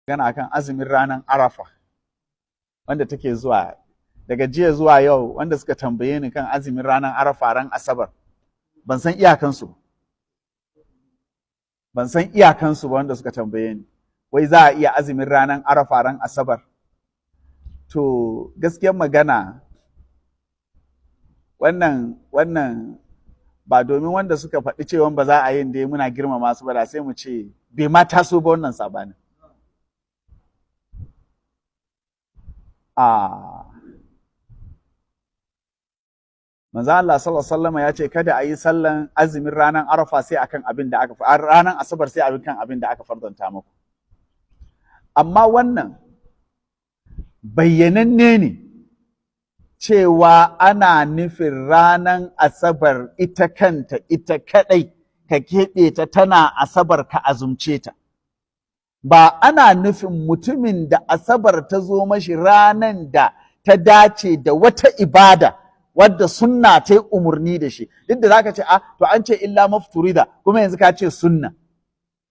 magana akan azumin ranar Arafa wanda take zuwa daga jiya zuwa yau, wanda suka tambaye ni kan azumin ranar Arafa ran Asabar. Ban san iyakansu ba wanda suka tambaye ni. Wai za a iya azumin ranar Arafa ran Asabar? To gaskiyar magana wannan ba domin wanda suka faɗi cewa ba za a yin dai muna girmama su ba, da sai mu ce bai ma taso ba wannan sabanin. Manzo Allah sallallahu alaihi wasallam ya ce kada a yi sallan azumin ranar Arafa sai akan abin da aka ranar Asabar sai akan abin da aka fardanta muku. Amma wannan bayyananne ne cewa ana nufin ranar Asabar ita kanta ita kadai ka keɓe ta tana Asabar ka azumce ta. Ba ana nufin mutumin da Asabar ta zo mashi ranan da ta dace da wata ibada wadda sunna ta yi umarni da shi. Duk da zaka ce to an ce illa mafturida kuma yanzu ka ce sunna.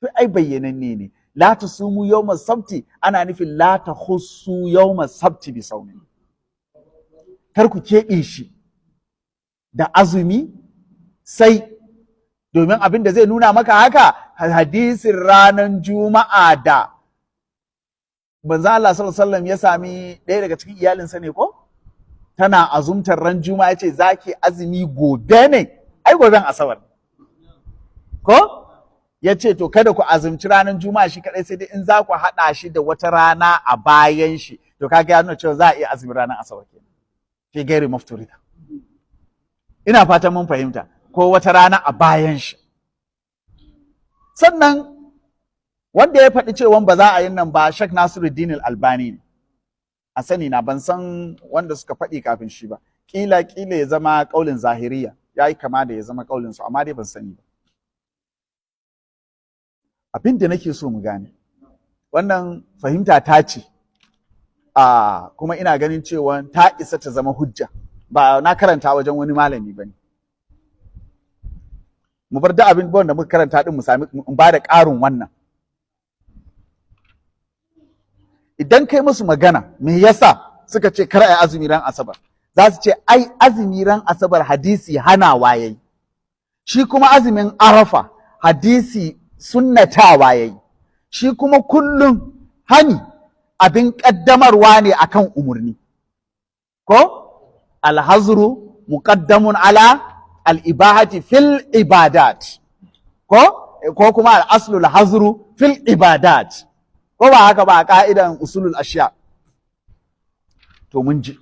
To ai bayyananne ne. La tasumu yawma sabti ana nufin la tahussu yawma sabti bi sawmi. Kar ku keɓe shi da azumi sai domin abin da zai nuna maka haka hadisin ranar Juma'a da manzo Allah sallallahu alaihi wasallam ya sami ɗaya daga cikin iyalinsa ne ko tana azumtar ran Juma'a, yace zaki azumi gobe ne, ai goben Asabar ko yace to kada ku azumci ranar Juma'a shi kadai, sai dai in za ku haɗa shi da wata rana a bayan shi, to kaga ya nuna cewa za a iya azumi ranar Asabar kenan fi gairi mafturida. Ina fatan mun fahimta, ko wata rana a bayan shi. Sannan wanda ya faɗi cewa ba za a yi nan ba Sheikh Nasiruddin Al-Albani ne. A sani na ban san wanda suka faɗi kafin shi ba. Kila ya zama ƙaulin zahiriya, ya yi kama da ya zama ƙaulin su, amma dai ban sani ba. Abin da nake so mu gane, wannan fahimta ta ce, kuma ina ganin cewa ta isa ta zama hujja, ba na karanta wajen wani malami ba ne. Mu bar da abin da muka karanta din mu sami in ba da ƙarin wannan. Idan kai musu magana me yasa suka ce kar ai azumi ran Asabar, za su ce ai azumi ran Asabar hadisi hanawa yayi, shi kuma azumin Arafa hadisi sunnatawa yayi, shi kuma kullum hani abin kaddamarwa ne akan umurni ko alhazru muqaddamun ala al-ibahati fil ibadat ko kuma al-aslu al-hazru fil ibadat, ko ba haka ba a ka'idan usulul ashiya. To mun ji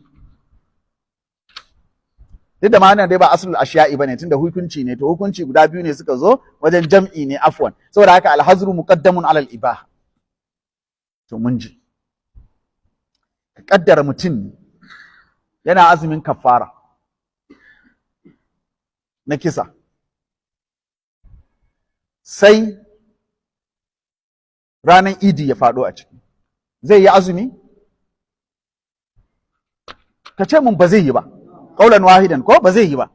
duk da ma wannan dai ba aslul ashiya'i bane, tunda hukunci ne, to hukunci guda biyu ne suka zo wajen jam'i ne, afwan, saboda haka al-hazru muqaddamun ala al-ibaha. To mun ji ka kaddara mutum yana azumin kafara na kisa, sai ranar idi ya faɗo a ciki, zai yi azumi? Ka ce mun ba zai yi ba, ƙaulan wahidan, ko ba zai yi ba,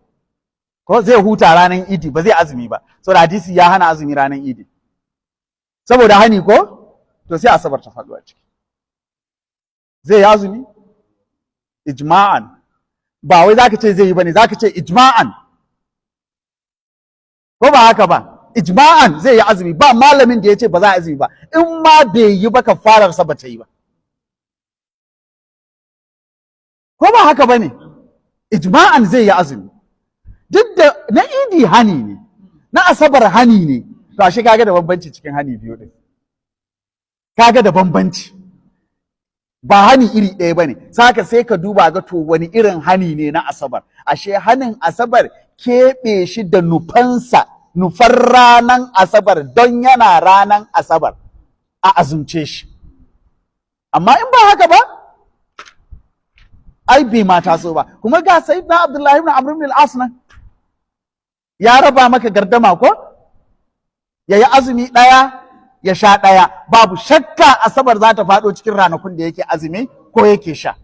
ko zai huta ranar idi, ba zai azumi ba, saboda hadisi ya hana azumi ranar idi, saboda hani ko, to sai Asabar ta faɗo a ciki, zai yi azumi? Ijma'an, ba wai zaka ce zai yi bane, zaka ce ijma'an, ko ba haka ba? Ijma'an zai yi azumi, ba malamin da ya ce ba za a azumi ba, in ma bai yi ba kafararsa ba ta yi ba, ko ba haka ba ne? Ijma'an zai yi azumi, duk da na idi hani ne, na Asabar hani ne, to ashe kaga da bambanci cikin hani biyu ɗin, kaga da bambanci, ba hani iri ɗaya ba ne, saka sai ka duba ga to wani irin hani ne na Asabar, ashe hanin Asabar keɓe shi da nufansa, nufar ranan Asabar don yana ranan Asabar a azumce shi. Amma in ba haka ba, ai bai ma taso ba. Kuma ga Sayyidina Abdullahi ibn Amr ibn al-As nan ya raba maka gardama ko? Ya yi azumi ɗaya, ya sha ɗaya. Babu shakka Asabar za ta faɗo cikin ranakun da yake azumi ko yake sha.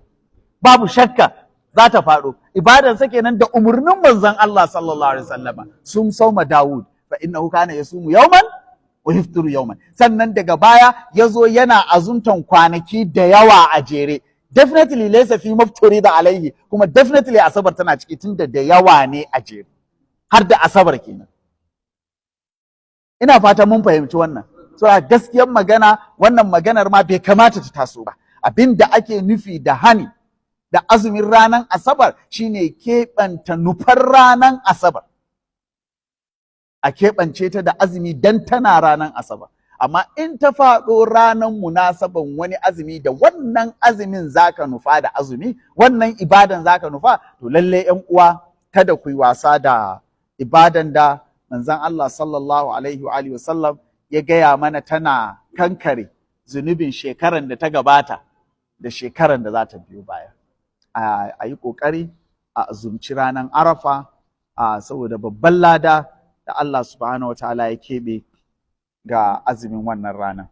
Babu shakka za ta faɗo. Ibadarsa kenan da umarnin manzon Allah sallallahu alaihi wasallama. Sum sauma Dawud fa innahu kana yasumu yawman wa yaftiru yawman, sannan daga baya ya zo yana azumtan kwanaki da yawa a jere. Definitely laysa fi mafturi da alaihi, kuma definitely asabar tana ciki tunda da yawa ne a jere, har da asabar kenan. Ina fata mun fahimci wannan. So a gaskiyar magana, wannan maganar ma bai kamata ta taso ba. Abin da ake nufi da hani da azumin ranar asabar shine keɓanta nufar ranar asabar, a keɓance ta da azumi dan tana ranar asabar. Amma in ta faɗo ranar munasaban wani azumi da wannan azumin zaka nufa da azumi, wannan ibadan zaka nufa, to lalle ƴan uwa kada ku yi wasa da ibadan da manzon Allah sallallahu alaihi wa alihi wasallam ya gaya mana tana kankare zunubin shekaran da ta gabata da shekaran da za ta biyo baya. A yi ƙoƙari a azumci ranar Arafa saboda babban lada da Allah subhanahu wa ta'ala ya keɓe ga azumin wannan rana.